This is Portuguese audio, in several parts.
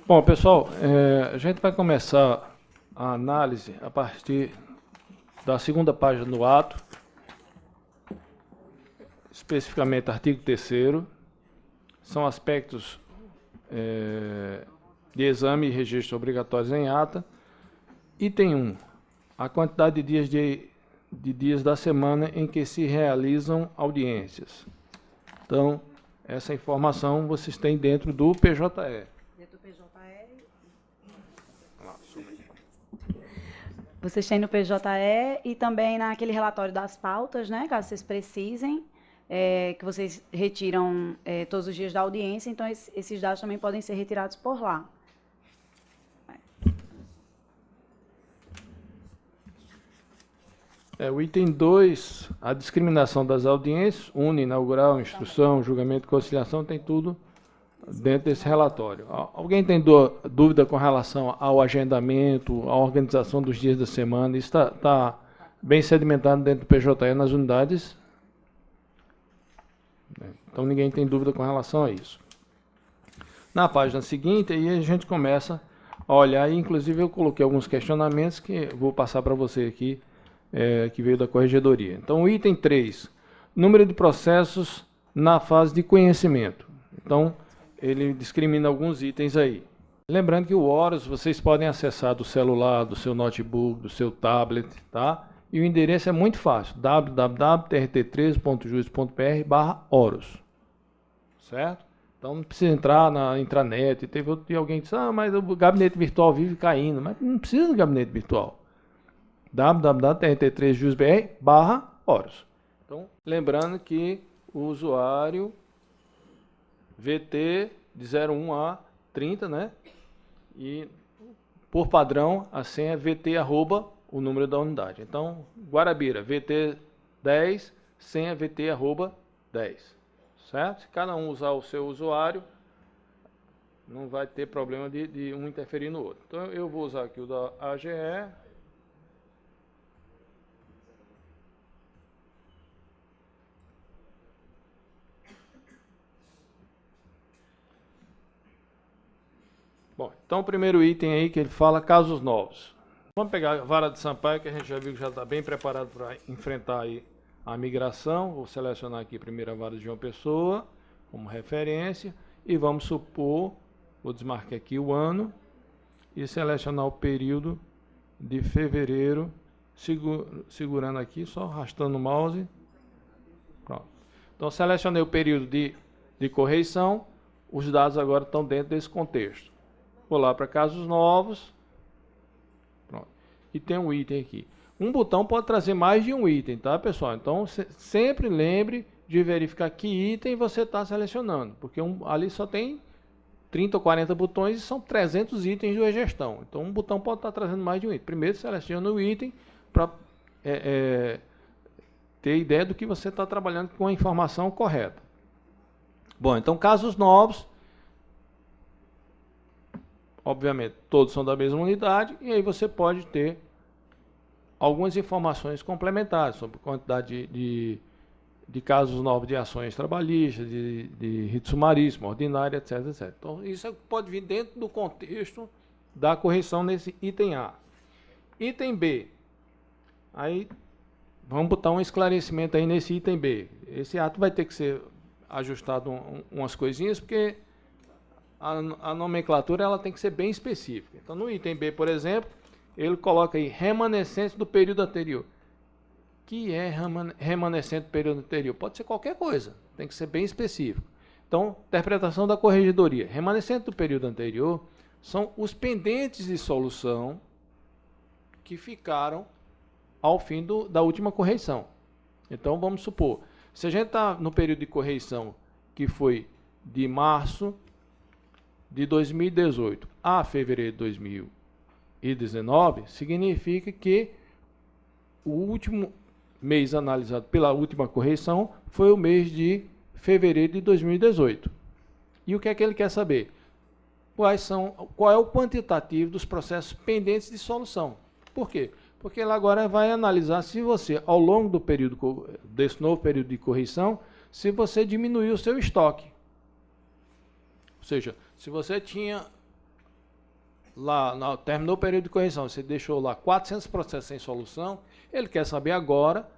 Bom, pessoal, a gente vai começar a análise a partir da segunda página do ato, especificamente artigo 3º, são aspectos de exame e registro obrigatórios em ata. Item 1, a quantidade de dias da semana em que se realizam audiências. Então, essa informação vocês têm dentro do PJE. Vocês têm no PJE e também naquele relatório das pautas, né, caso vocês precisem, que vocês retiram todos os dias da audiência, então esses dados também podem ser retirados por lá. O item 2, a discriminação das audiências, une, inaugural, instrução, julgamento e conciliação, tem tudo dentro desse relatório. Alguém tem dúvida com relação ao agendamento, à organização dos dias da semana? Isso está bem sedimentado dentro do PJE nas unidades? Então ninguém tem dúvida com relação a isso. Na página seguinte, aí a gente começa a olhar, e inclusive eu coloquei alguns questionamentos que vou passar para você aqui, que veio da corregedoria. Então, o item 3, número de processos na fase de conhecimento. Então, ele discrimina alguns itens aí. Lembrando que o Horus vocês podem acessar do celular, do seu notebook, do seu tablet, tá? E o endereço é muito fácil, www.trt13.jus.br/Horus, certo? Então não precisa entrar na intranet. Teve outro dia alguém que disse, mas o gabinete virtual vive caindo, mas não precisa do gabinete virtual. www.trt13jusbr/Horus. Então, lembrando que o usuário VT de 01 a 30, né? E por padrão a senha é VT arroba o número da unidade. Então, Guarabira, VT 10, senha VT arroba 10. Certo? Se cada um usar o seu usuário, não vai ter problema de um interferir no outro. Então, eu vou usar aqui o da AGE. Bom, então o primeiro item aí que ele fala, casos novos. Vamos pegar a vara de Sampaio, que a gente já viu que já está bem preparado para enfrentar aí a migração. Vou selecionar aqui primeiro a vara de João Pessoa, como referência, e vamos supor, vou desmarcar aqui o ano, e selecionar o período de fevereiro, segurando aqui, só arrastando o mouse. Pronto. Então, selecionei o período de correição, os dados agora estão dentro desse contexto. Vou lá para casos novos. Pronto. E tem um item aqui. Um botão pode trazer mais de um item, tá, pessoal? Então, sempre lembre de verificar que item você está selecionando, porque ali só tem 30 ou 40 botões e são 300 itens de gestão. Então, um botão pode estar trazendo mais de um item. Primeiro, selecione o item para ter ideia do que você está trabalhando com a informação correta. Bom, então, casos novos. Obviamente, todos são da mesma unidade, e aí você pode ter algumas informações complementares sobre quantidade de casos novos de ações trabalhistas, de rito sumaríssimo, ordinário, etc, etc. Então, isso pode vir dentro do contexto da correção nesse item A. Item B. Aí, vamos botar um esclarecimento aí nesse item B. Esse ato vai ter que ser ajustado umas coisinhas, porque a nomenclatura ela tem que ser bem específica. Então, no item B, por exemplo, ele coloca aí remanescente do período anterior. O que é remanescente do período anterior? Pode ser qualquer coisa, tem que ser bem específico. Então, interpretação da corregedoria. Remanescente do período anterior são os pendentes de solução que ficaram ao fim da última correição. Então, vamos supor, se a gente está no período de correição que foi de março de 2018 a fevereiro de 2019, significa que o último mês analisado pela última correição foi o mês de fevereiro de 2018. E o que é que ele quer saber? Qual é o quantitativo dos processos pendentes de solução? Por quê? Porque ele agora vai analisar se você, ao longo do período desse novo período de correição, se você diminuiu o seu estoque. Ou seja, se você tinha lá, terminou o período de correção, você deixou lá 400 processos sem solução, ele quer saber agora,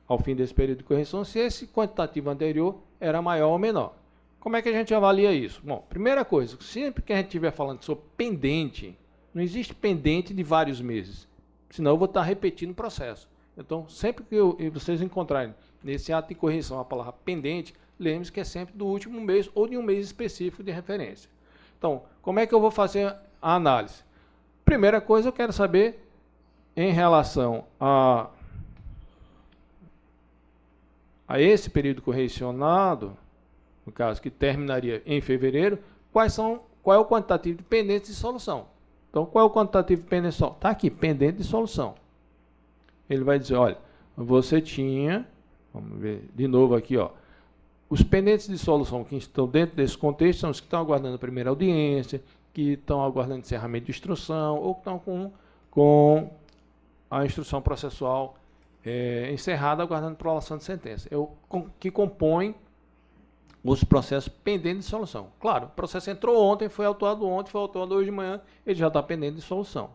ao fim desse período de correção, se esse quantitativo anterior era maior ou menor. Como é que a gente avalia isso? Bom, primeira coisa, sempre que a gente estiver falando sobre pendente, não existe pendente de vários meses, senão eu vou estar repetindo o processo. Então, sempre que vocês encontrarem nesse ato de correção a palavra pendente, lembre-se que é sempre do último mês ou de um mês específico de referência. Então, como é que eu vou fazer a análise? Primeira coisa, eu quero saber, em relação a esse período correcionado, no caso que terminaria em fevereiro, qual é o quantitativo de pendentes de solução. Então, qual é o quantitativo de pendente de solução? Está aqui, pendente de solução. Ele vai dizer, olha, você tinha, vamos ver de novo aqui, ó, os pendentes de solução que estão dentro desse contexto são os que estão aguardando a primeira audiência, que estão aguardando encerramento de instrução, ou que estão com a instrução processual encerrada, aguardando prolação de sentença. Que compõem os processos pendentes de solução. Claro, o processo entrou ontem, foi autuado hoje de manhã, ele já está pendente de solução.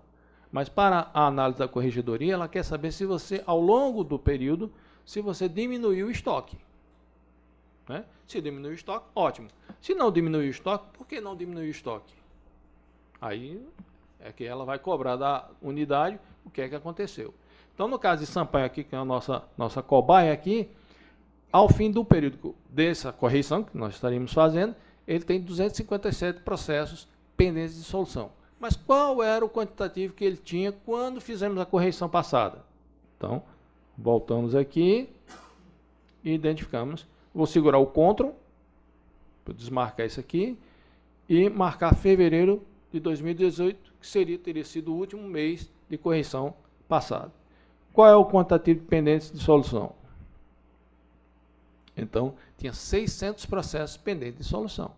Mas para a análise da corregedoria, ela quer saber se você, ao longo do período, se você diminuiu o estoque. Né? Se diminuiu o estoque, ótimo. Se não diminuiu o estoque, por que não diminuiu o estoque? Aí é que ela vai cobrar da unidade o que é que aconteceu. Então, no caso de Sampaio aqui, que é a nossa cobaia aqui, ao fim do período dessa correção que nós estaríamos fazendo, ele tem 257 processos pendentes de solução. Mas qual era o quantitativo que ele tinha quando fizemos a correção passada? Então, voltamos aqui e identificamos. Vou segurar o CTRL, para desmarcar isso aqui, e marcar fevereiro de 2018, que teria sido o último mês de correção passado. Qual é o quantitativo de pendentes de solução? Então, tinha 600 processos pendentes de solução.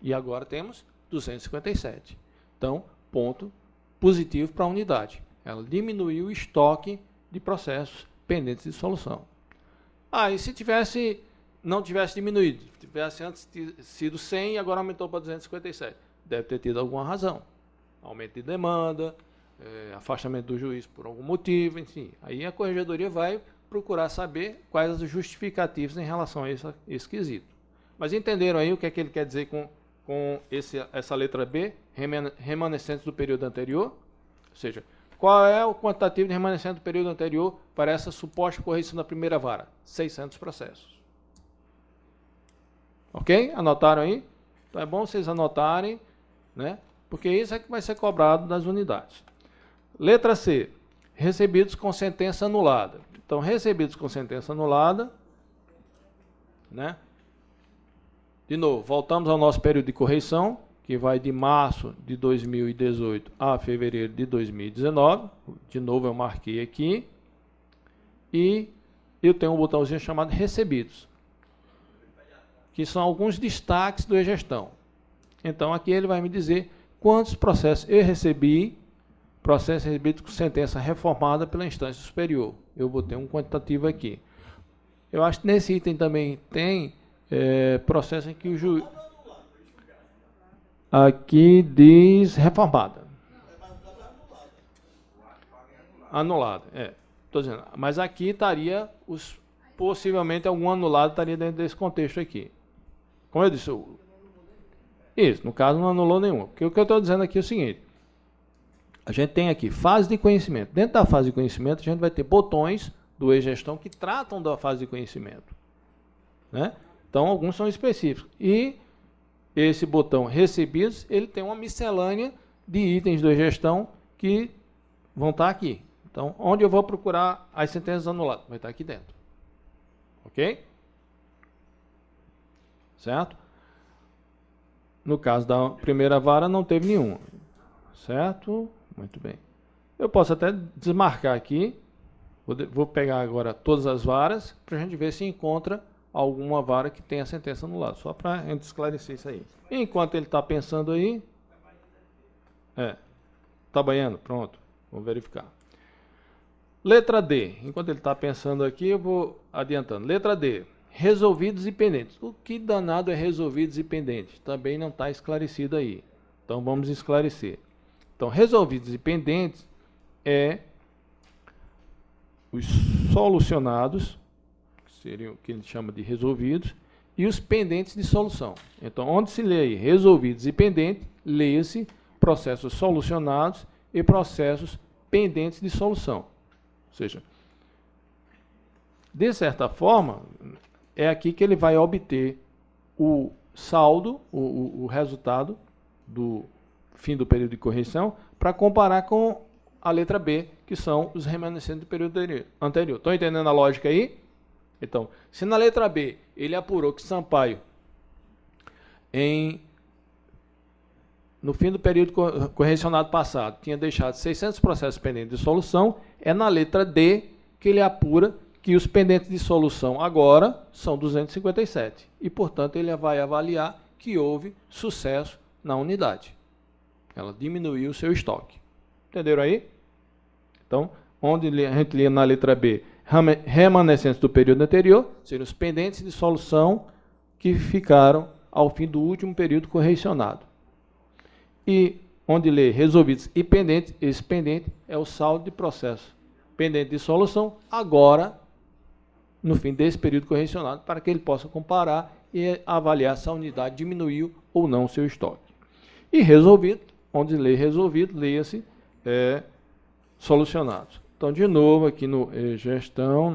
E agora temos 257. Então, ponto positivo para a unidade. Ela diminuiu o estoque de processos pendentes de solução. E se não tivesse diminuído, tivesse antes sido 100 e agora aumentou para 257, deve ter tido alguma razão. Aumento de demanda, afastamento do juiz por algum motivo, enfim. Aí a corregedoria vai procurar saber quais as justificativas em relação a esse quesito. Mas entenderam aí o que é que ele quer dizer com essa letra B, remanescentes do período anterior? Ou seja, qual é o quantitativo de remanescente do período anterior para essa suposta correção da primeira vara? 600 processos. Ok? Anotaram aí? Então é bom vocês anotarem, né? Porque isso é que vai ser cobrado das unidades. Letra C. Recebidos com sentença anulada. Então, recebidos com sentença anulada, né? De novo, voltamos ao nosso período de correção, que vai de março de 2018 a fevereiro de 2019. De novo, eu marquei aqui. E eu tenho um botãozinho chamado recebidos, que são alguns destaques do e-gestão. Então, aqui ele vai me dizer quantos processos eu recebi, processos recebidos com sentença reformada pela instância superior. Eu botei um quantitativo aqui. Eu acho que nesse item também tem processo em que o juiz... Aqui diz reformada. Anulada, estou dizendo. Mas aqui estaria, possivelmente algum anulado estaria dentro desse contexto aqui. Como eu disse, isso, no caso não anulou nenhum. Porque o que eu estou dizendo aqui é o seguinte. A gente tem aqui fase de conhecimento. Dentro da fase de conhecimento, a gente vai ter botões do e-gestão que tratam da fase de conhecimento. Né? Então, alguns são específicos. E esse botão recebidos, ele tem uma miscelânea de itens do e-gestão que vão estar aqui. Então, onde eu vou procurar as sentenças anuladas? Vai estar aqui dentro. Ok? Certo? No caso da primeira vara, não teve nenhuma. Certo? Muito bem. Eu posso até desmarcar aqui. Vou pegar agora todas as varas para a gente ver se encontra alguma vara que tenha sentença anulada. Só para a gente esclarecer isso aí. Enquanto ele está pensando aí... Está banhando? Pronto. Vamos verificar. Letra D. Enquanto ele está pensando aqui, eu vou adiantando. Letra D. Resolvidos e pendentes. O que danado é resolvidos e pendentes? Também não está esclarecido aí. Então, vamos esclarecer. Então, resolvidos e pendentes é os solucionados, que seriam o que a gente chama de resolvidos, e os pendentes de solução. Então, onde se lê aí resolvidos e pendentes, leia-se processos solucionados e processos pendentes de solução. Ou seja, de certa forma, é aqui que ele vai obter o saldo, o resultado do fim do período de correção, para comparar com a letra B, que são os remanescentes do período anterior. Estão entendendo a lógica aí? Então, se na letra B ele apurou que Sampaio, no fim do período correcionado passado, tinha deixado 600 processos pendentes de solução, é na letra D que ele apura que os pendentes de solução agora são 257. E, portanto, ele vai avaliar que houve sucesso na unidade. Ela diminuiu o seu estoque. Entenderam aí? Então, onde a gente lia na letra B, remanescentes do período anterior, seriam os pendentes de solução que ficaram ao fim do último período correcionado. E onde lê resolvidos e pendentes, esse pendente é o saldo de processo pendente de solução, agora, no fim desse período correcionado, para que ele possa comparar e avaliar se a unidade diminuiu ou não o seu estoque. E resolvido, onde lê resolvido, leia-se solucionados. Então, de novo, aqui no gestão,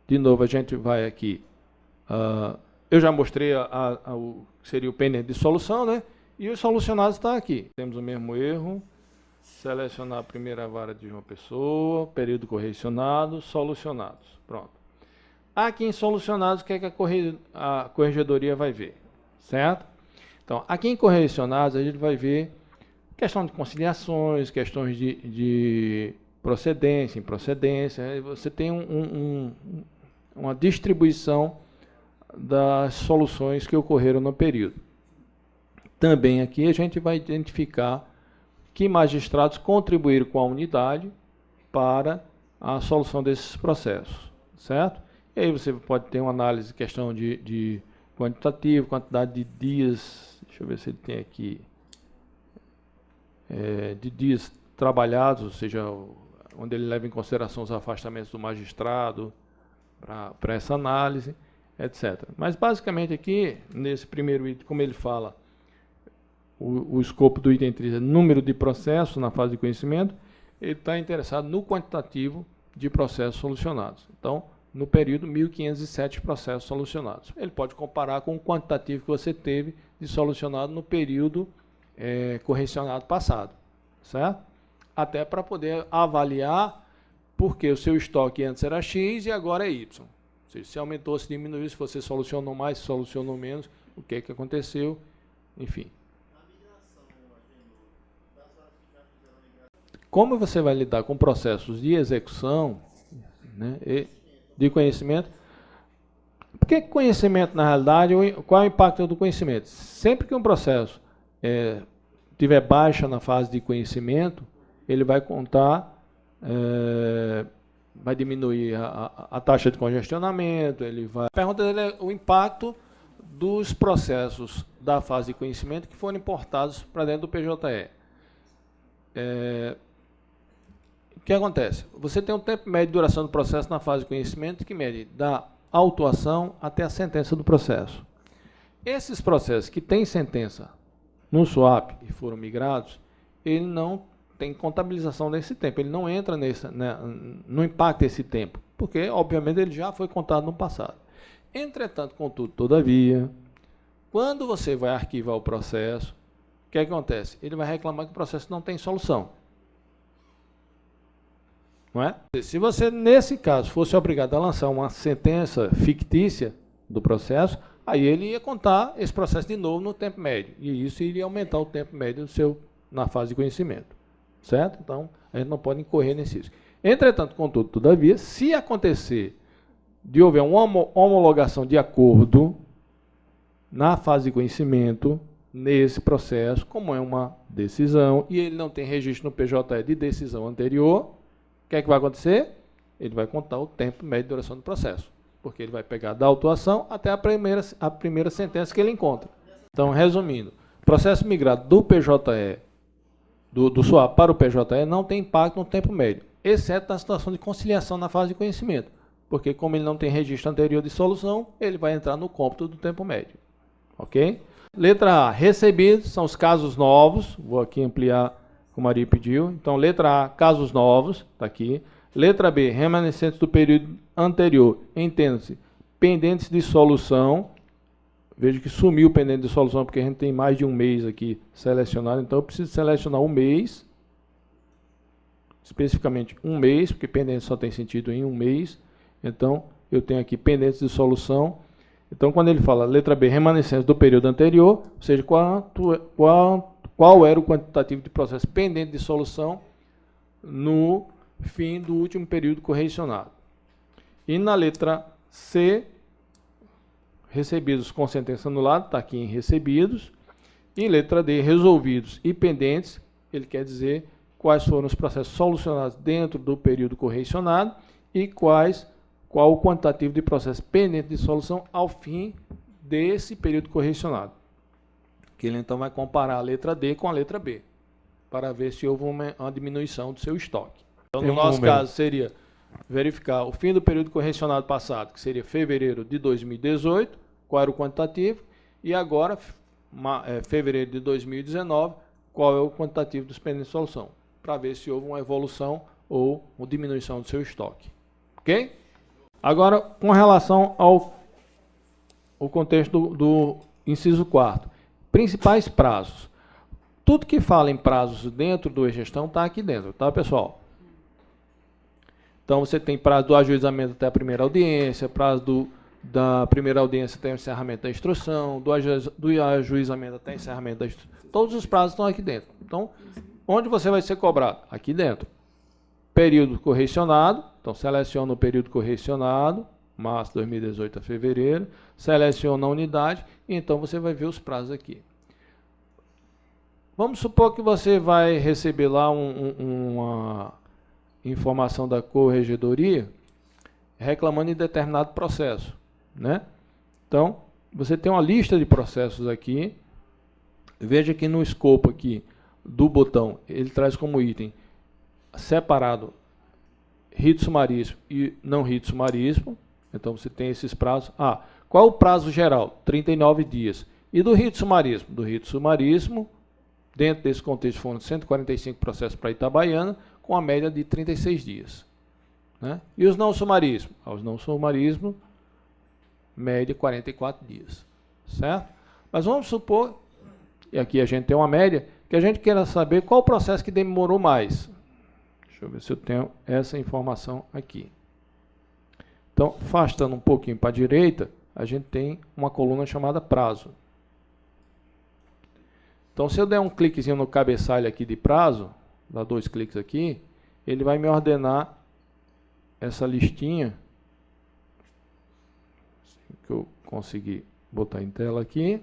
de novo, a gente vai aqui. Eu já mostrei o que seria o pendente de solução, né? E os solucionados está aqui. Temos o mesmo erro. Selecionar a primeira vara de João Pessoa, período correcionado, solucionados. Pronto. Aqui em solucionados, o que é que a corregedoria vai ver? Certo? Então, aqui em correcionados, a gente vai ver questão de conciliações, questões de procedência, improcedência. Você tem uma distribuição das soluções que ocorreram no período. Também aqui a gente vai identificar que magistrados contribuíram com a unidade para a solução desses processos, certo? E aí você pode ter uma análise, questão de quantitativo, quantidade de dias, deixa eu ver se ele tem aqui, de dias trabalhados, ou seja, onde ele leva em consideração os afastamentos do magistrado para essa análise, etc. Mas basicamente aqui, nesse primeiro item, como ele fala, o escopo do item 3 é número de processos na fase de conhecimento, ele está interessado no quantitativo de processos solucionados. Então, no período, 1.507 processos solucionados. Ele pode comparar com o quantitativo que você teve de solucionado no período correcionado passado, certo? Até para poder avaliar porque o seu estoque antes era X e agora é Y. Ou seja, se aumentou, se diminuiu, se você solucionou mais, se solucionou menos, o que é que aconteceu, enfim. Como você vai lidar com processos de execução, né, e de conhecimento? Porque conhecimento, na realidade, qual é o impacto do conhecimento? Sempre que um processo tiver baixa na fase de conhecimento, ele vai contar, vai diminuir a taxa de congestionamento, ele vai... A pergunta dele é o impacto dos processos da fase de conhecimento que foram importados para dentro do PJE. O que acontece? Você tem um tempo médio de duração do processo na fase de conhecimento que mede da autuação até a sentença do processo. Esses processos que têm sentença no SWAP e foram migrados, ele não tem contabilização desse tempo, ele não entra não impacta esse tempo, porque, obviamente, ele já foi contado no passado. Entretanto, contudo, todavia, quando você vai arquivar o processo, o que acontece? Ele vai reclamar que o processo não tem solução. Não é? Se você, nesse caso, fosse obrigado a lançar uma sentença fictícia do processo, aí ele ia contar esse processo de novo no tempo médio. E isso iria aumentar o tempo médio na fase de conhecimento. Certo? Então, a gente não pode incorrer nesse risco. Entretanto, contudo, todavia, se acontecer de houver uma homologação de acordo na fase de conhecimento, nesse processo, como é uma decisão, e ele não tem registro no PJE de decisão anterior, o que é que vai acontecer? Ele vai contar o tempo médio de duração do processo, porque ele vai pegar da autuação até a primeira sentença que ele encontra. Então, resumindo, processo migrado do PJE, do SUAP para o PJE, não tem impacto no tempo médio, exceto na situação de conciliação na fase de conhecimento, porque como ele não tem registro anterior de solução, ele vai entrar no cômputo do tempo médio. Ok? Letra A, recebidos, são os casos novos, vou aqui ampliar como a Maria pediu. Então, letra A, casos novos, está aqui. Letra B, remanescentes do período anterior, entenda-se, pendentes de solução. Veja que sumiu o pendente de solução, porque a gente tem mais de um mês aqui selecionado, então eu preciso selecionar um mês, especificamente um mês, porque pendente só tem sentido em um mês. Então, eu tenho aqui pendentes de solução. Então, quando ele fala letra B, remanescentes do período anterior, ou seja, qual era o quantitativo de processo pendente de solução no fim do último período correcionado. E na letra C, recebidos com sentença anulada, está aqui em recebidos. E letra D, resolvidos e pendentes, ele quer dizer quais foram os processos solucionados dentro do período correcionado e qual o quantitativo de processo pendente de solução ao fim desse período correcionado. Que ele então vai comparar a letra D com a letra B, para ver se houve uma diminuição do seu estoque. Então, no nosso caso, seria verificar o fim do período correcionado passado, que seria fevereiro de 2018, qual era o quantitativo, e agora, fevereiro de 2019, qual é o quantitativo dos pendentes de solução, para ver se houve uma evolução ou uma diminuição do seu estoque. Ok? Agora, com relação ao contexto do inciso 4º, principais prazos. Tudo que fala em prazos dentro do e-gestão está aqui dentro, tá, pessoal? Então, você tem prazo do ajuizamento até a primeira audiência, prazo da primeira audiência até o encerramento da instrução, do ajuizamento até o encerramento da instrução. Todos os prazos estão aqui dentro. Então, onde você vai ser cobrado? Aqui dentro. Período correcionado, então seleciona o período correcionado, março de 2018 a fevereiro, seleciona a unidade, e então você vai ver os prazos aqui. Vamos supor que você vai receber lá uma informação da corregedoria reclamando em determinado processo, né? Então, você tem uma lista de processos aqui. Veja que no escopo aqui do botão, ele traz como item separado rito sumaríssimo e não rito sumaríssimo. Então, você tem esses prazos. Qual é o prazo geral? 39 dias. E do rito sumaríssimo? Do rito sumaríssimo, dentro desse contexto, foram 145 processos para Itabaiana, com a média de 36 dias. Né? E os não sumaríssimos? Os não sumaríssimos, média 44 dias. Certo? Mas vamos supor, e aqui a gente tem uma média, que a gente queira saber qual o processo que demorou mais. Deixa eu ver se eu tenho essa informação aqui. Então, afastando um pouquinho para a direita, a gente tem uma coluna chamada prazo. Então, se eu der um cliquezinho no cabeçalho aqui de prazo, dá 2 cliques aqui, ele vai me ordenar essa listinha, que eu consegui botar em tela aqui.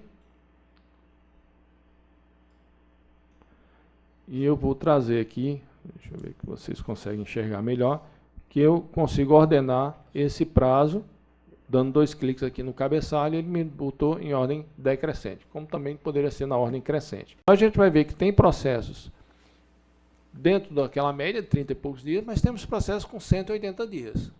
E eu vou trazer aqui, deixa eu ver que vocês conseguem enxergar melhor, que eu consigo ordenar esse prazo, dando 2 cliques aqui no cabeçalho, ele me botou em ordem decrescente, como também poderia ser na ordem crescente. A gente vai ver que tem processos dentro daquela média de 30 e poucos dias, mas temos processos com 180 dias.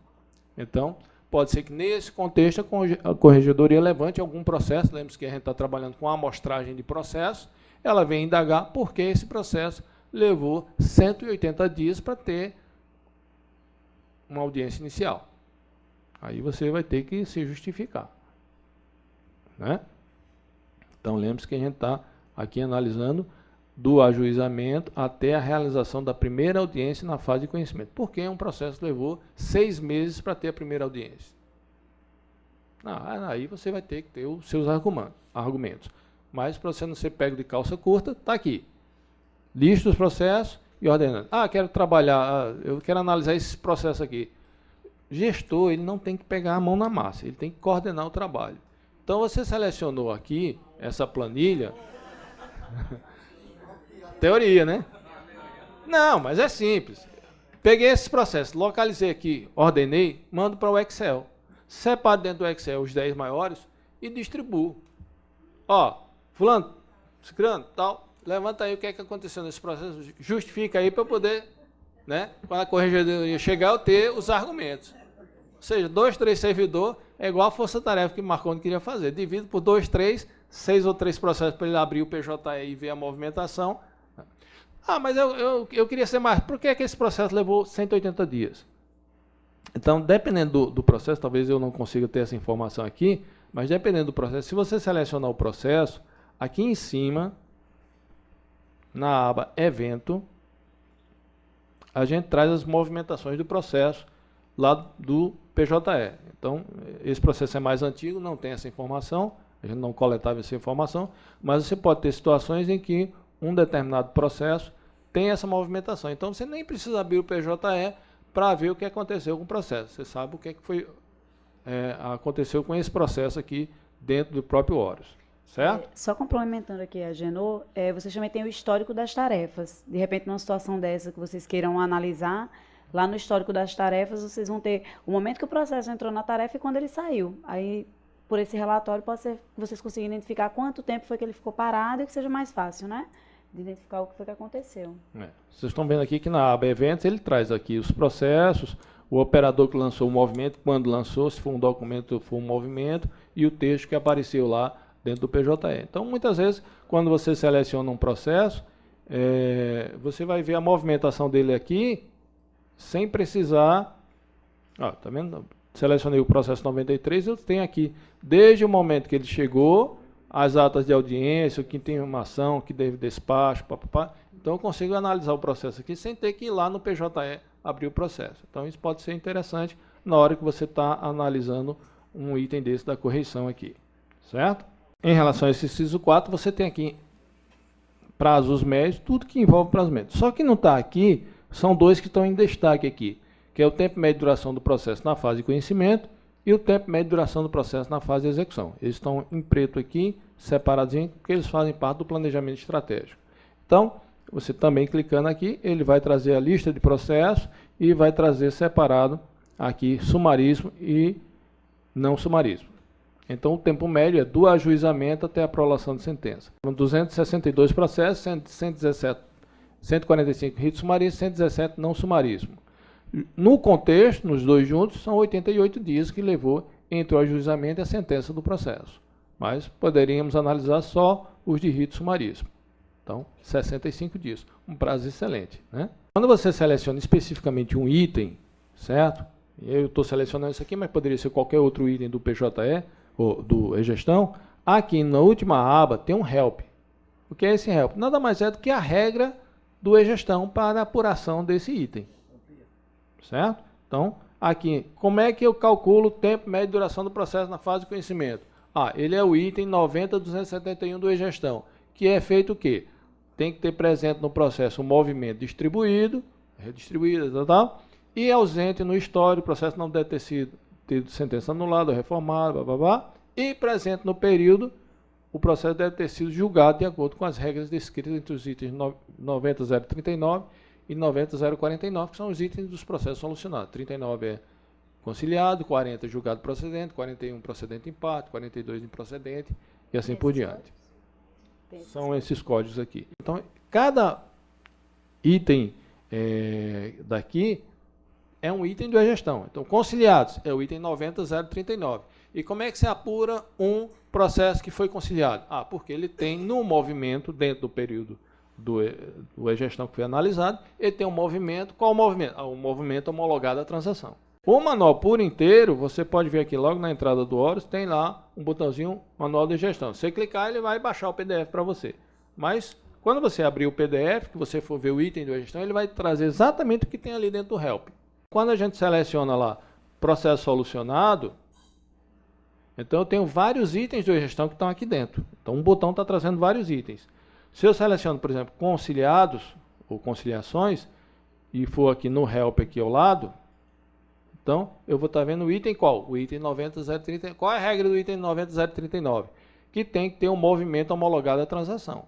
Então, pode ser que nesse contexto a corregedoria levante algum processo, lembre-se que a gente está trabalhando com a amostragem de processo, ela vem indagar por que esse processo levou 180 dias para ter uma audiência inicial. Aí você vai ter que se justificar. Né? Então, lembre-se que a gente está aqui analisando do ajuizamento até a realização da primeira audiência na fase de conhecimento. Porque um processo levou 6 meses para ter a primeira audiência. Aí você vai ter que ter os seus argumentos. Mas, para você não ser pego de calça curta, está aqui. Lista os processos e ordenando. Quero trabalhar, eu quero analisar esses processos aqui. Gestor, ele não tem que pegar a mão na massa, ele tem que coordenar o trabalho. Então, você selecionou aqui essa planilha. Teoria, né? Não, mas é simples. Peguei esses processos, localizei aqui, ordenei, mando para o Excel. Separo dentro do Excel os 10 maiores e distribuo. Fulano, Cicrano, tal, levanta aí o que é que aconteceu nesse processo, justifica aí para eu poder, né, quando a corregedoria chegar, eu ter os argumentos. Ou seja, 2, 3 servidor é igual a força-tarefa que Marconi queria fazer. Divido por 2, 3, 6 ou 3 processos para ele abrir o PJE e ver a movimentação. Ah, mas eu queria ser mais. Por que é que esse processo levou 180 dias? Então, dependendo do processo, talvez eu não consiga ter essa informação aqui, mas dependendo do processo, se você selecionar o processo, aqui em cima, na aba Evento, a gente traz as movimentações do processo lá do PJE. Então, esse processo é mais antigo, não tem essa informação, a gente não coletava essa informação, mas você pode ter situações em que um determinado processo tem essa movimentação. Então, você nem precisa abrir o PJE para ver o que aconteceu com o processo. Você sabe o que foi, aconteceu com esse processo aqui dentro do próprio Horus. Certo? Só complementando aqui a Genô, vocês também têm o histórico das tarefas. De repente, numa situação dessa que vocês queiram analisar, lá no histórico das tarefas, vocês vão ter o momento que o processo entrou na tarefa e quando ele saiu. Aí, por esse relatório, pode ser que vocês consigam identificar quanto tempo foi que ele ficou parado e que seja mais fácil, né? De identificar o que foi que aconteceu. Vocês estão vendo aqui que na aba Eventos ele traz aqui os processos, o operador que lançou o movimento, quando lançou, se for um documento, for um movimento, e o texto que apareceu lá dentro do PJE. Então, muitas vezes, quando você seleciona um processo, você vai ver a movimentação dele aqui, sem precisar... Ó, tá vendo? Selecionei o processo 93, eu tenho aqui, desde o momento que ele chegou, as atas de audiência, o que tem uma ação, que deve despacho, papapá. Então, eu consigo analisar o processo aqui sem ter que ir lá no PJE abrir o processo. Então, isso pode ser interessante na hora que você está analisando um item desse da correção aqui. Certo? Em relação a esse inciso 4, você tem aqui prazos médios, tudo que envolve prazos médios. Só que não está aqui, são dois que estão em destaque aqui, que é o tempo médio de duração do processo na fase de conhecimento e o tempo médio de duração do processo na fase de execução. Eles estão em preto aqui, separadinhos, porque eles fazem parte do planejamento estratégico. Então, você também clicando aqui, ele vai trazer a lista de processos e vai trazer separado aqui sumarismo e não sumarismo. Então, o tempo médio é do ajuizamento até a prolação de sentença. São 262 processos, 145 rito sumaríssimo, 117 não sumaríssimo. No contexto, nos dois juntos, são 88 dias que levou entre o ajuizamento e a sentença do processo. Mas poderíamos analisar só os de rito sumaríssimo. Então, 65 dias. Um prazo excelente, né? Quando você seleciona especificamente um item, certo? Eu estou selecionando isso aqui, mas poderia ser qualquer outro item do PJE, ou do e-gestão. Aqui na última aba tem um help. O que é esse help? Nada mais é do que a regra do e-gestão para a apuração desse item. Certo? Então, aqui, como é que eu calculo o tempo médio de duração do processo na fase de conhecimento? Ele é o item 90.271 do e-gestão, que é feito o quê? Tem que ter presente no processo um movimento distribuído, redistribuído, tal, e ausente no histórico, o processo não deve ter tido sentença anulada, reformada, blá, blá, blá, e presente no período, o processo deve ter sido julgado de acordo com as regras descritas entre os itens 90.039 e 90.049, que são os itens dos processos solucionados. 39 é conciliado, 40 é julgado procedente, 41 procedente em parte, 42 improcedente e assim por diante. São esses códigos aqui. Então, cada item daqui é um item da gestão. Então, conciliados é o item 90.039. E como é que se apura um processo que foi conciliado? Porque ele tem no movimento, dentro do período do e-gestão que foi analisado, ele tem um movimento. Qual o movimento? O movimento homologado à transação. O manual por inteiro, você pode ver aqui logo na entrada do Horus, tem lá um botãozinho manual de gestão. Se você clicar, ele vai baixar o PDF para você. Mas, quando você abrir o PDF, que você for ver o item de gestão, ele vai trazer exatamente o que tem ali dentro do help. Quando a gente seleciona lá processo solucionado, então eu tenho vários itens de gestão que estão aqui dentro. Então um botão está trazendo vários itens. Se eu seleciono, por exemplo, conciliados ou conciliações, e for aqui no help aqui ao lado, então eu vou estar vendo o item qual? O item 90.039. Qual é a regra do item 90.039? Que tem que ter um movimento homologado à transação.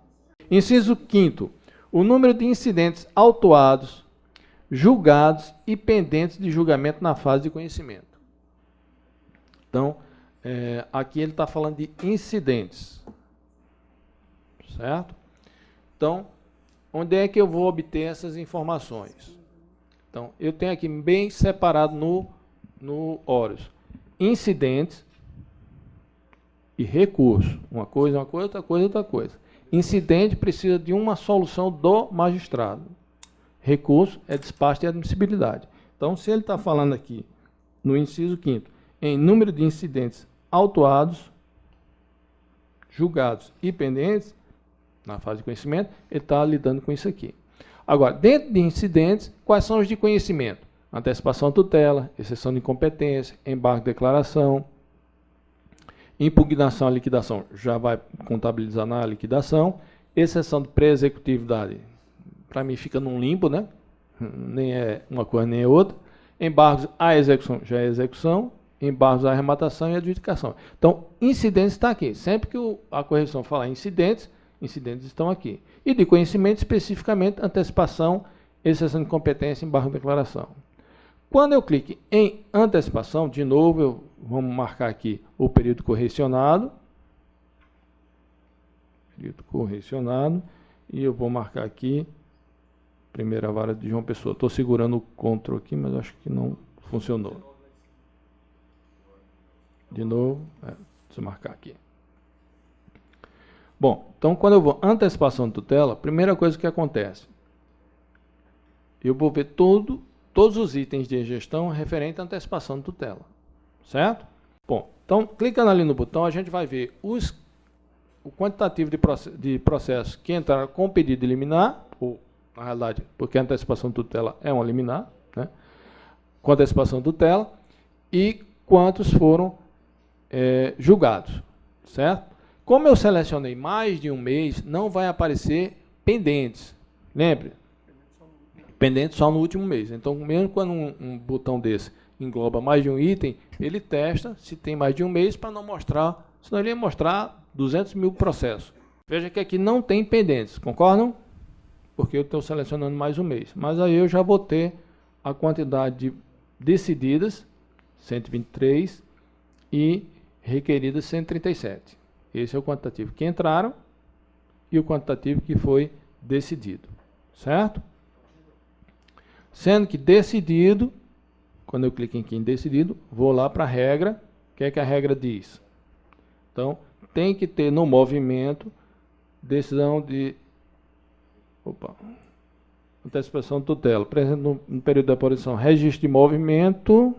Inciso 5º. O número de incidentes autuados, julgados e pendentes de julgamento na fase de conhecimento. Então, aqui ele está falando de incidentes. certo? Então, onde é que eu vou obter essas informações? Então, eu tenho aqui bem separado no Horus, incidentes e recurso. Uma coisa, outra coisa, outra coisa. Incidente precisa de uma solução do magistrado. Recurso é despacho de admissibilidade. Então, se ele está falando aqui, no inciso 5º, em número de incidentes autuados, julgados e pendentes, na fase de conhecimento, ele está lidando com isso aqui. Agora, dentro de incidentes, quais são os de conhecimento? Antecipação à tutela, exceção de incompetência, embargo de declaração, impugnação à liquidação, já vai contabilizar na liquidação, exceção de pré-executividade, para mim fica num limbo, né? Nem é uma coisa nem é outra. Embargos à execução, já é execução, embargos à arrematação e adjudicação. Então, incidentes está aqui. Sempre que a correção falar incidentes, incidentes estão aqui. E de conhecimento, especificamente, antecipação, exceção de competência, embargo de declaração. Quando eu clique em antecipação, de novo, vamos marcar aqui o período correcionado. Período correcionado. E eu vou marcar aqui, primeira vara de João Pessoa. Estou segurando o Ctrl aqui, mas acho que não funcionou. De novo, deixa eu marcar aqui. Bom, então quando eu vou antecipação de tutela, primeira coisa que acontece, eu vou ver todos os itens de gestão referente à antecipação de tutela, certo? Bom, então clicando ali no botão, a gente vai ver o quantitativo de processos que entraram com pedido de liminar, ou na realidade, porque a antecipação de tutela é uma liminar, né? Com antecipação de tutela, e quantos foram julgados, certo? Como eu selecionei mais de um mês, não vai aparecer pendentes. Lembre, pendentes só no último mês. Então, mesmo quando um botão desse engloba mais de um item, ele testa se tem mais de um mês para não mostrar, senão ele ia mostrar 200 mil processos. Veja que aqui não tem pendentes, concordam? Porque eu estou selecionando mais um mês. Mas aí eu já vou ter a quantidade de decididas, 123, e requeridas 137. Esse é o quantitativo que entraram e o quantitativo que foi decidido, certo? Sendo que decidido, quando eu clico aqui em decidido, vou lá para a regra. O que é que a regra diz? Então, tem que ter no movimento decisão de antecipação de tutela. Presente no período da apuração, registro de movimento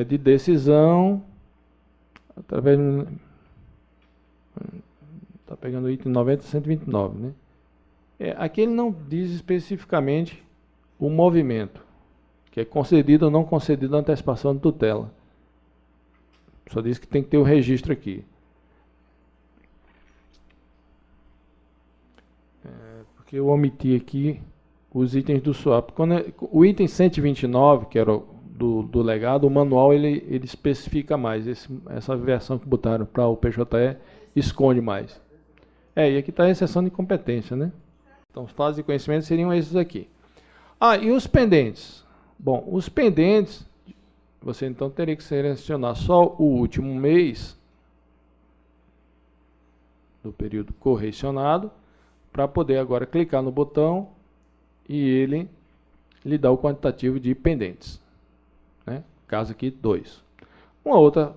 de decisão através está pegando o item 90 e 129, né? Aqui ele não diz especificamente o movimento, que é concedido ou não concedido a antecipação de tutela. Só diz que tem que ter o registro aqui. Porque eu omiti aqui os itens do swap. O item 129, que era do legado, o manual ele especifica mais. Essa versão que botaram para o PJE esconde mais. E aqui está a exceção de competência, né? Então, os fases de conhecimento seriam esses aqui. E os pendentes? Bom, os pendentes, você então teria que selecionar só o último mês do período correcionado, para poder agora clicar no botão e ele lhe dá o quantitativo de pendentes. Né? Caso aqui, 2. Uma outra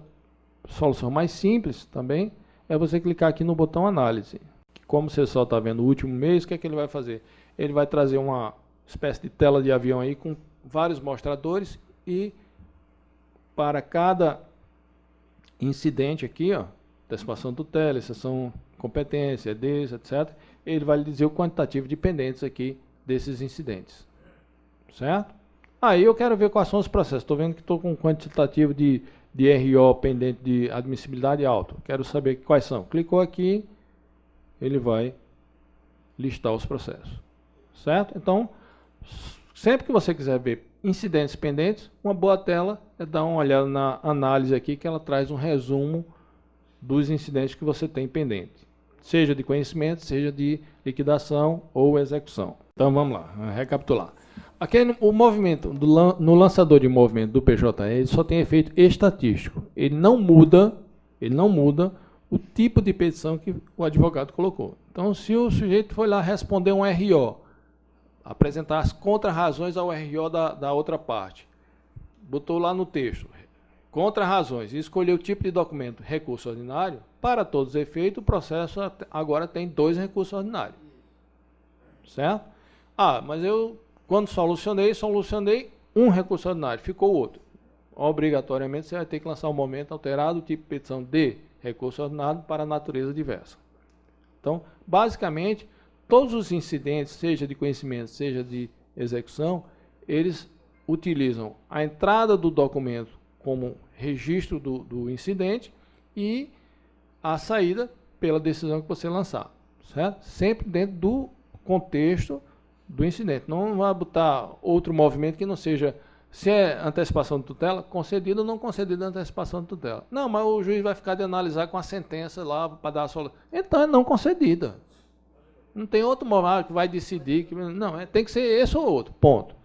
solução mais simples também é você clicar aqui no botão análise. Como você só está vendo o último mês, o que é que ele vai fazer? Ele vai trazer uma espécie de tela de avião aí com vários mostradores e para cada incidente aqui, antecipação de tutela, exceção competência, etc., ele vai lhe dizer o quantitativo de pendentes aqui desses incidentes. Certo? Aí eu quero ver quais são os processos. Estou vendo que estou com um quantitativo de RO pendente de admissibilidade alto. Quero saber quais são. Clicou aqui, ele vai listar os processos. Certo? Então, sempre que você quiser ver incidentes pendentes, uma boa tela é dar uma olhada na análise aqui, que ela traz um resumo dos incidentes que você tem pendente. Seja de conhecimento, seja de liquidação ou execução. Então, vamos lá, recapitular. Aqui, o movimento, no lançador de movimento do PJE, ele só tem efeito estatístico. Ele não muda o tipo de petição que o advogado colocou. Então, se o sujeito foi lá responder um RO, apresentar as contra-razões ao RO da outra parte, botou lá no texto, contra-razões, e escolheu o tipo de documento, recurso ordinário, para todos os efeitos, o processo agora tem 2 recursos ordinários. Certo? Mas eu, quando solucionei um recurso ordinário, ficou outro. Obrigatoriamente, você vai ter que lançar um momento alterado, o tipo de petição de recurso ordinário para natureza diversa. Então, basicamente, todos os incidentes, seja de conhecimento, seja de execução, eles utilizam a entrada do documento como registro do incidente e a saída pela decisão que você lançar, certo? Sempre dentro do contexto do incidente. Não vai botar outro movimento que não seja, se é antecipação de tutela, concedida ou não concedida a antecipação de tutela. Não, mas o juiz vai ficar de analisar com a sentença lá para dar a solução. Então é não concedida. Não tem outro movimento que vai decidir. Não, tem que ser esse ou outro, ponto.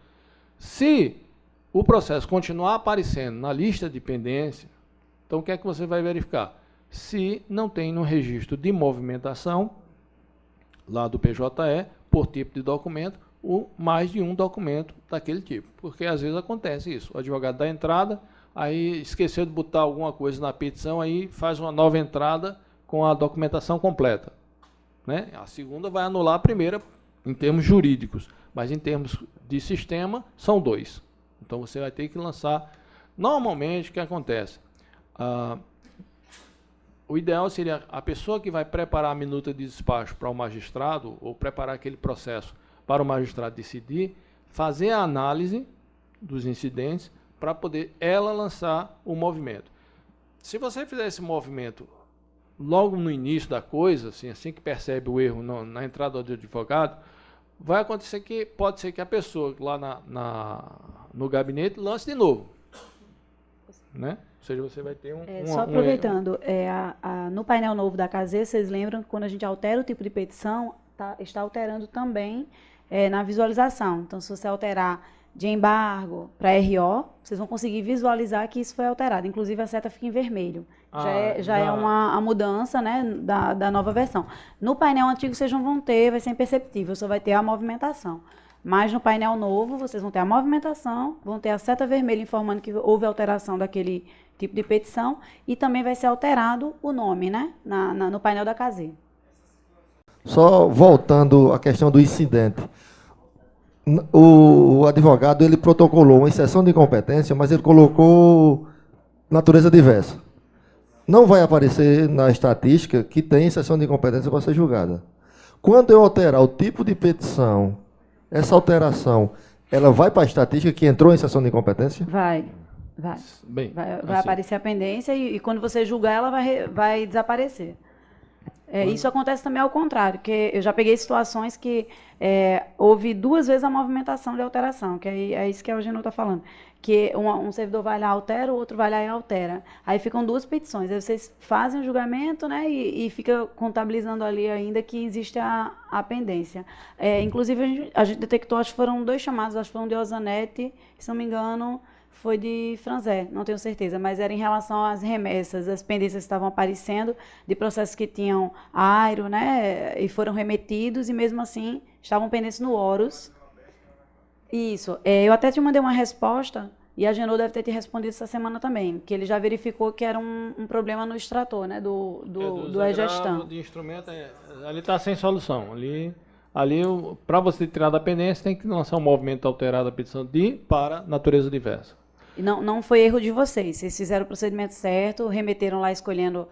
Se o processo continuar aparecendo na lista de pendência, então o que é que você vai verificar? Se não tem no registro de movimentação, lá do PJE, por tipo de documento, mais de um documento daquele tipo. Porque às vezes acontece isso. O advogado dá entrada, aí esqueceu de botar alguma coisa na petição, aí faz uma nova entrada com a documentação completa. Né? A segunda vai anular a primeira em termos jurídicos, mas em termos de sistema, são 2. Então você vai ter que lançar. Normalmente, o que acontece? O ideal seria a pessoa que vai preparar a minuta de despacho para o magistrado, ou preparar aquele processo para o magistrado decidir, fazer a análise dos incidentes para poder ela lançar o movimento. Se você fizer esse movimento logo no início da coisa, assim que percebe o erro na entrada do advogado, vai acontecer que pode ser que a pessoa lá no gabinete lance de novo. Né? Ou seja, você vai ter só aproveitando, no painel novo da CASE, vocês lembram que quando a gente altera o tipo de petição, está alterando também na visualização. Então, se você alterar de embargo para RO, vocês vão conseguir visualizar que isso foi alterado. Inclusive, a seta fica em vermelho. Já é a mudança, né, da nova versão. No painel antigo, vocês não vão ter, vai ser imperceptível, só vai ter a movimentação. Mas no painel novo, vocês vão ter a movimentação, vão ter a seta vermelha informando que houve alteração daquele tipo de petição e também vai ser alterado o nome, né, no painel da CASE. Só voltando à questão do incidente. O advogado, ele protocolou uma exceção de incompetência, mas ele colocou natureza diversa. Não vai aparecer na estatística que tem exceção de incompetência para ser julgada. Quando eu alterar o tipo de petição, essa alteração, ela vai para a estatística que entrou em exceção de incompetência? Vai assim, aparecer a pendência e quando você julgar, ela vai desaparecer. Isso acontece também ao contrário, porque eu já peguei situações que houve 2 vezes a movimentação de alteração, que é isso que a Eugênio está falando, que um servidor vai lá, altera, o outro vai lá e altera. Aí ficam 2 petições, aí vocês fazem o julgamento, né, e fica contabilizando ali ainda que existe a pendência. Inclusive, a gente detectou, acho que foram 2 chamados, acho que foram de Ozanete, se não me engano, foi de Franzé, não tenho certeza, mas era em relação às remessas, as pendências que estavam aparecendo de processos que tinham airo, né, e foram remetidos, e mesmo assim estavam pendentes no Horus. Isso, eu até te mandei uma resposta, e a Genô deve ter te respondido essa semana também, que ele já verificou que era um problema no extrator, né, do e-gestão. De instrumento, ali está sem solução, ali para você tirar da pendência, tem que lançar um movimento alterado da petição para natureza diversa. E não foi erro de vocês fizeram o procedimento certo, remeteram lá escolhendo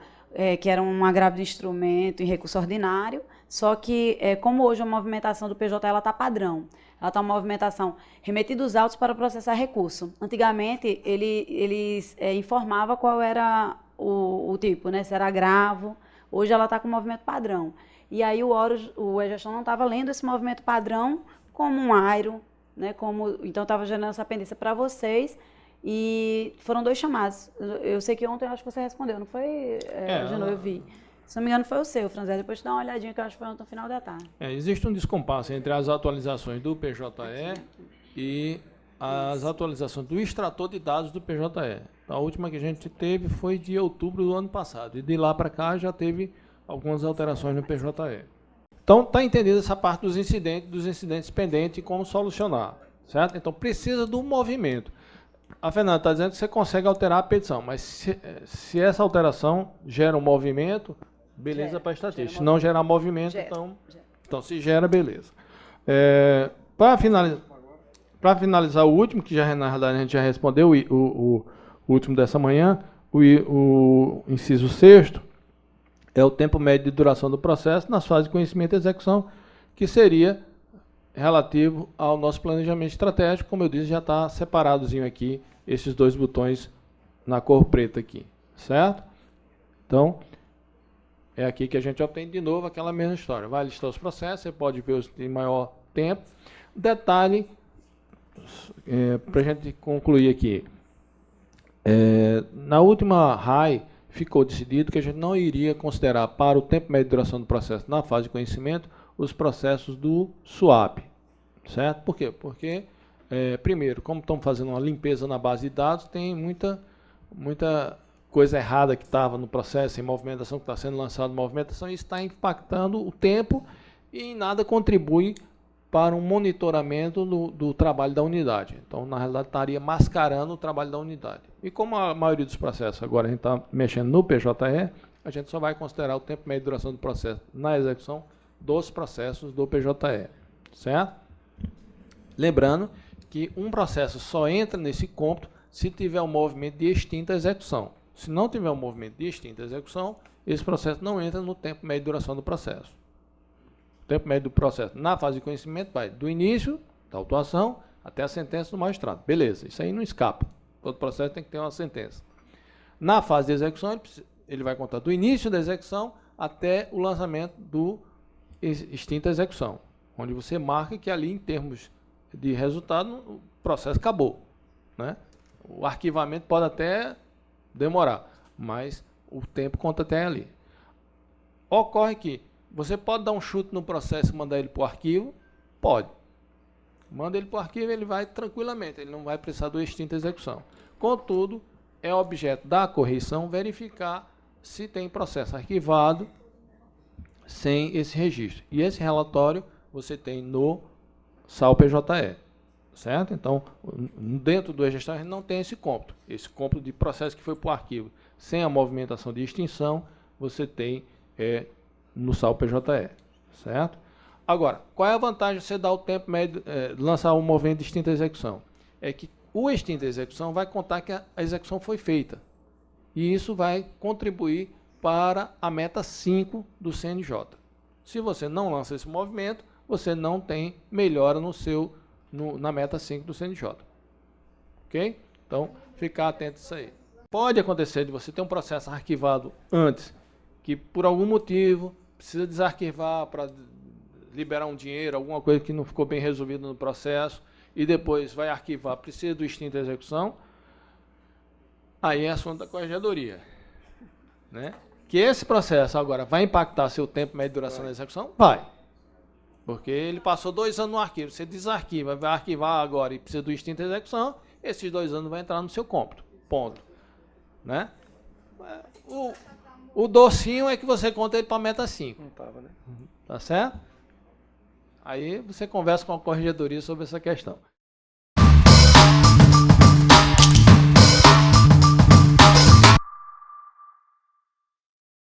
que era um agravo de instrumento em recurso ordinário, só que como hoje a movimentação do PJ está padrão, ela está uma movimentação remetidos autos para processar recurso. Antigamente, eles informavam qual era o tipo, né, se era agravo, hoje ela está com movimento padrão. E aí o e-gestão não estava lendo esse movimento padrão como um airo, né, então estava gerando essa pendência para vocês. E foram 2 chamados. Eu sei que ontem eu acho que você respondeu, não foi, Genô? Eu vi. Se não me engano, foi o seu, Franzé. Depois dá uma olhadinha, que eu acho que foi ontem no final da tarde. Existe um descompasso entre as atualizações do PJE e as atualizações do extrator de dados do PJE. A última que a gente teve foi de outubro do ano passado. E de lá para cá já teve algumas alterações no PJE. Então, está entendida essa parte dos incidentes pendentes e como solucionar, certo? Então, precisa do movimento. A Fernanda está dizendo que você consegue alterar a petição, mas se essa alteração gera um movimento, beleza para a estatística. Se não gerar movimento, então se gera, beleza. Para finalizar o último, que já na verdade a gente já respondeu, o último dessa manhã, o inciso 6º, é o tempo médio de duração do processo nas fases de conhecimento e execução, que seria relativo ao nosso planejamento estratégico. Como eu disse, já está separadozinho aqui, esses dois botões na cor preta aqui, certo? Então, é aqui que a gente obtém de novo aquela mesma história. Vai listar os processos, você pode ver os de maior tempo. Detalhe, para a gente concluir aqui, na última RAI, ficou decidido que a gente não iria considerar para o tempo médio de duração do processo na fase de conhecimento os processos do SWAP, certo? Por quê? Porque, primeiro, como estamos fazendo uma limpeza na base de dados, tem muita coisa errada que estava no processo, em movimentação, que está sendo lançado em movimentação, e isso está impactando o tempo e em nada contribui para um monitoramento do trabalho da unidade. Então, na realidade, estaria mascarando o trabalho da unidade. E como a maioria dos processos agora a gente está mexendo no PJE, a gente só vai considerar o tempo médio de duração do processo na execução dos processos do PJE, certo? Lembrando que um processo só entra nesse cômputo se tiver um movimento de extinta execução. Se não tiver um movimento de extinta execução, esse processo não entra no tempo médio de duração do processo. O tempo médio do processo na fase de conhecimento vai do início da autuação até a sentença do magistrado. Beleza, isso aí não escapa. Todo processo tem que ter uma sentença. Na fase de execução, ele vai contar do início da execução até o lançamento do extinta execução, onde você marca que ali, em termos de resultado, o processo acabou, né? O arquivamento pode até demorar, mas o tempo conta até ali. Ocorre que você pode dar um chute no processo e mandar ele para o arquivo? Pode. Manda ele para o arquivo, ele vai tranquilamente, ele não vai precisar do extinta execução. Contudo, é objeto da correição verificar se tem processo arquivado sem esse registro. E esse relatório você tem no SAL-PJE, certo? Então, dentro do registro a gente não tem esse cômputo. Esse cômputo de processo que foi para o arquivo sem a movimentação de extinção, você tem no SAL-PJE, certo? Agora, qual é a vantagem de você dar o tempo médio, lançar um movimento de extinta execução? É que o extinta execução vai contar que a execução foi feita. E isso vai contribuir para a meta 5 do CNJ. Se você não lança esse movimento, você não tem melhora na meta 5 do CNJ. Ok? Então, ficar atento a isso aí. Pode acontecer de você ter um processo arquivado antes, que por algum motivo precisa desarquivar para liberar um dinheiro, alguma coisa que não ficou bem resolvida no processo, e depois vai arquivar, precisa do extinto execução, aí é assunto da corregedoria, né? Que esse processo agora vai impactar seu tempo médio de duração da execução? Vai. Porque ele passou 2 anos no arquivo, você desarquiva, vai arquivar agora e precisa do extinto execução, esses 2 anos vai entrar no seu cômputo, ponto. Né? O docinho é que você conta ele para a meta 5. Não tava, né? Tá certo? Aí você conversa com a corregedoria sobre essa questão.